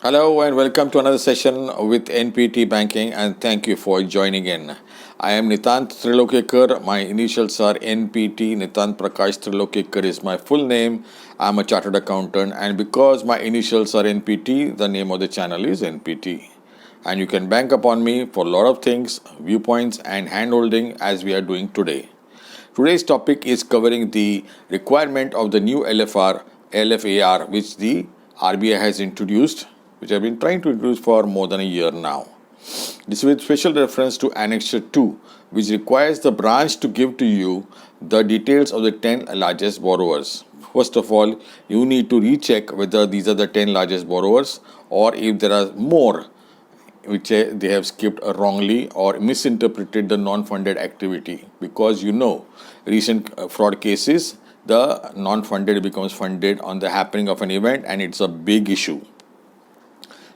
Hello and welcome to another session with NPT Banking and thank you for joining in. I am Nitant Trilokekar. My initials are NPT. Nitant Prakash Trilokekar is my full name. I am a chartered accountant and because my initials are NPT, the name of the channel is NPT. And you can bank upon me for a lot of things, viewpoints and handholding as we are doing today. Today's topic is covering the requirement of the new LFAR, which the RBI has introduced, which I've been trying to introduce for more than a year now. This is with special reference to Annexure 2, which requires the branch to give to you the details of the 10 largest borrowers. First of all, you need to recheck whether these are the 10 largest borrowers or if there are more which they have skipped wrongly or misinterpreted the non-funded activity, because recent fraud cases, the non-funded becomes funded on the happening of an event and it's a big issue.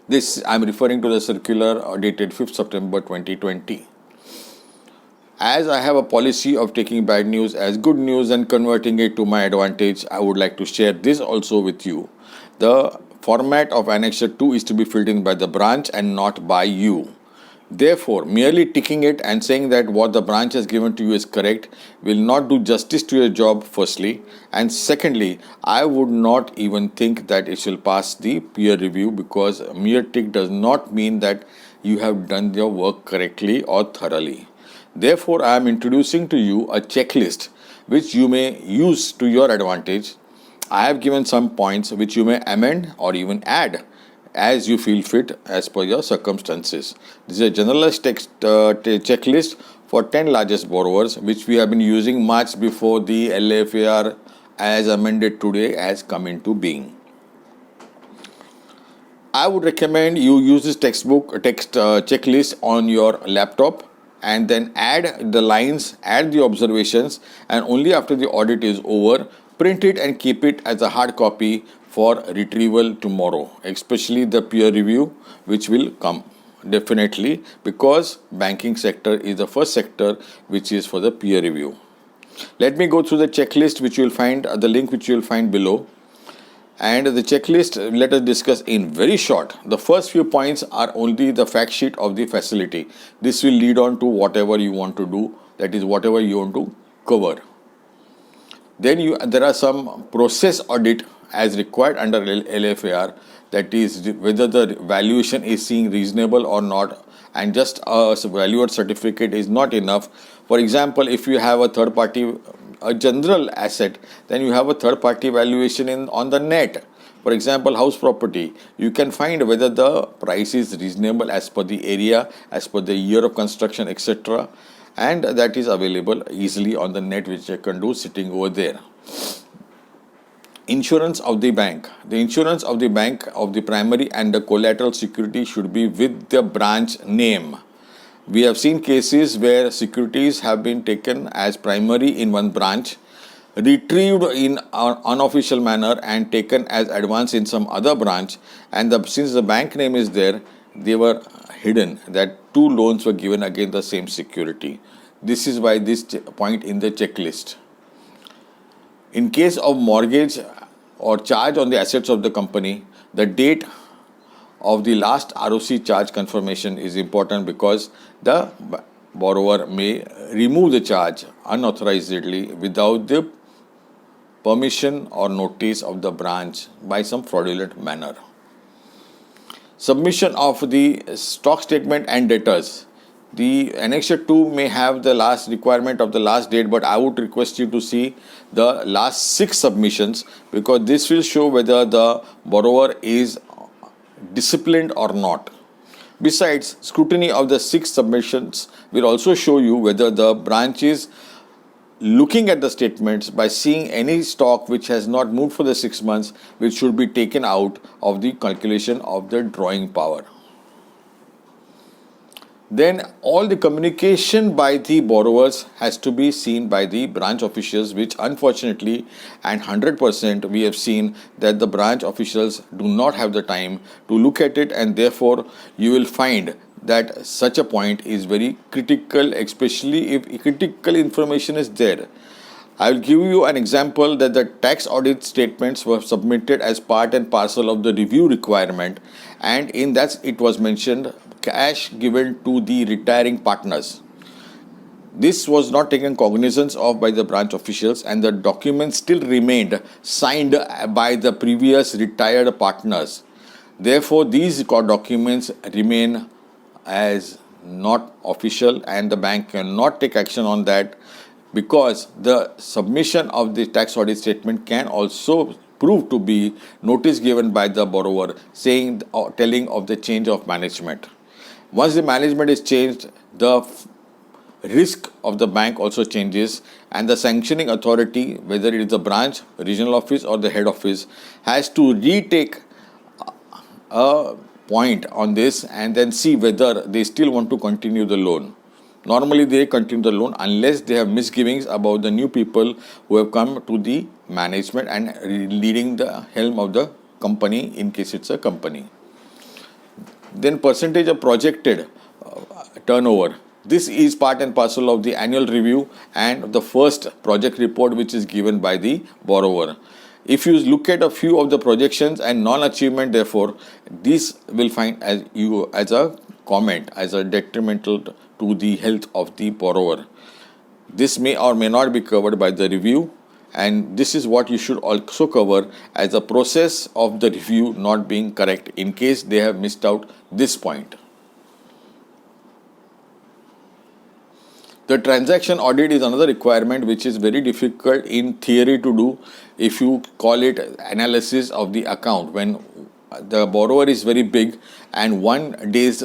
This I'm referring to the circular dated 5th September 2020. As I have a policy of taking bad news as good news and converting it to my advantage, I would like to share this also with you. The format of Annexure 2 is to be filled in by the branch and not by you. Therefore, merely ticking it and saying that what the branch has given to you is correct will not do justice to your job, firstly. And secondly, I would not even think that it shall pass the peer review, because a mere tick does not mean that you have done your work correctly or thoroughly. Therefore, I am introducing to you a checklist which you may use to your advantage. I have given some points which you may amend or even add as you feel fit as per your circumstances. This is a generalized checklist for 10 largest borrowers which we have been using much before the LFAR as amended today has come into being. I would recommend you use this checklist on your laptop and then add the lines, add the observations, and only after the audit is over, print it and keep it as a hard copy for retrieval tomorrow, especially the peer review which will come definitely, because banking sector is the first sector which is for the peer review. Let me go through the checklist which you will find, the link which you will find below. And the checklist, let us discuss in very short. The first few points are only the fact sheet of the facility. This will lead on to whatever you want to do, that is whatever you want to cover. Then there are some process audit as required under LFAR, that is whether the valuation is seen reasonable or not, and just a valuer certificate is not enough. For example, if you have a third party, a general asset, then you have a third party valuation on the net. For example, house property, you can find whether the price is reasonable as per the area, as per the year of construction, etc. And that is available easily on the net, which I can do sitting over there. Insurance of the bank. The insurance of the bank of the primary and the collateral security should be with the branch name. We have seen cases where securities have been taken as primary in one branch, retrieved in an unofficial manner and taken as advance in some other branch, and since the bank name is there, they were hidden, that two loans were given against the same security. This is why this point in the checklist. In case of mortgage or charge on the assets of the company, the date of the last ROC charge confirmation is important, because the borrower may remove the charge unauthorizedly without the permission or notice of the branch by some fraudulent manner. Submission of the stock statement and debtors. The Annexure 2 may have the last requirement of the last date, but I would request you to see the last 6 submissions, because this will show whether the borrower is disciplined or not. Besides, scrutiny of the 6 submissions will also show you whether the branch is looking at the statements by seeing any stock which has not moved for the 6 months, which should be taken out of the calculation of the drawing power. Then all the communication by the borrowers has to be seen by the branch officials, which unfortunately and 100% we have seen that the branch officials do not have the time to look at it, and therefore you will find that such a point is very critical, especially if critical information is there. I will give you an example that the tax audit statements were submitted as part and parcel of the review requirement, and in that it was mentioned cash given to the retiring partners. This was not taken cognizance of by the branch officials, and the document still remained signed by the previous retired partners. Therefore, these documents remain as not official, and the bank cannot take action on that, because the submission of the tax audit statement can also prove to be notice given by the borrower saying or telling of the change of management. Once the management is changed, the risk of the bank also changes, and the sanctioning authority, whether it is the branch, regional office or the head office, has to retake a point on this and then see whether they still want to continue the loan. Normally they continue the loan unless they have misgivings about the new people who have come to the management and leading the helm of the company, in case it's a company. Then percentage of projected turnover. This is part and parcel of the annual review and the first project report which is given by the borrower. If you look at a few of the projections and non-achievement, therefore, this will find as a comment, as a detrimental to the health of the borrower. This may or may not be covered by the review, and this is what you should also cover as a process of the review not being correct in case they have missed out this point. The transaction audit is another requirement which is very difficult in theory to do if you call it analysis of the account. When the borrower is very big and one day's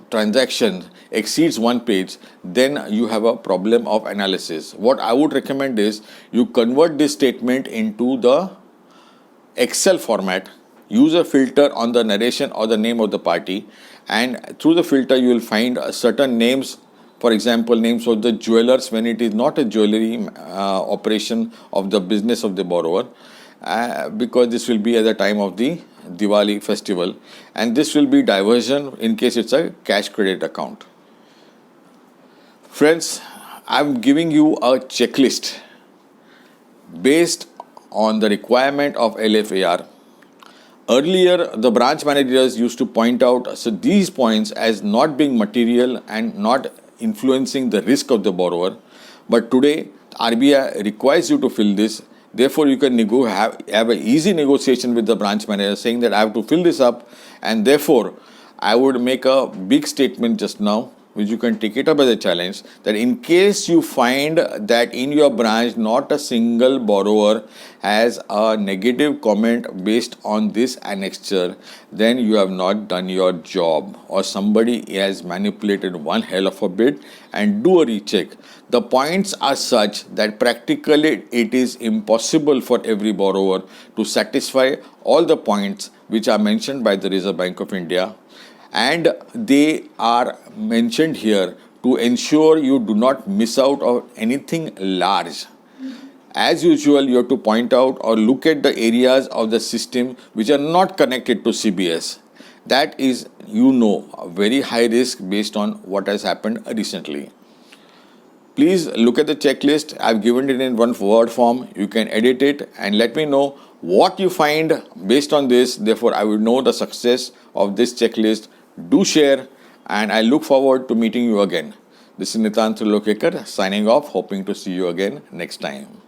transaction exceeds one page, then you have a problem of analysis. What I would recommend is you convert this statement into the Excel format, use a filter on the narration or the name of the party, and through the filter you will find certain names. For example, names of the jewelers when it is not a jewelry operation of the business of the borrower, because this will be at the time of the Diwali festival, and this will be diversion in case it's a cash credit account. Friends, I'm giving you a checklist based on the requirement of LFAR. Earlier, the branch managers used to point out these points as not being material and not influencing the risk of the borrower, but today RBI requires you to fill this. Therefore, you can have an easy negotiation with the branch manager saying that I have to fill this up, and therefore I would make a big statement just now, which you can take it up as a challenge, that in case you find that in your branch not a single borrower has a negative comment based on this annexure, then you have not done your job, or somebody has manipulated one hell of a bit, and do a recheck. The points are such that practically it is impossible for every borrower to satisfy all the points which are mentioned by the Reserve Bank of India, and they are mentioned here to ensure you do not miss out on anything large. As usual, you have to point out or look at the areas of the system which are not connected to CBS. That is, a very high risk based on what has happened recently. Please look at the checklist. I've given it in one word form. You can edit it and let me know what you find based on this. Therefore, I will know the success of this checklist. Do share, and I look forward to meeting you again. This is Nitant Trilokekar signing off, hoping to see you again next time.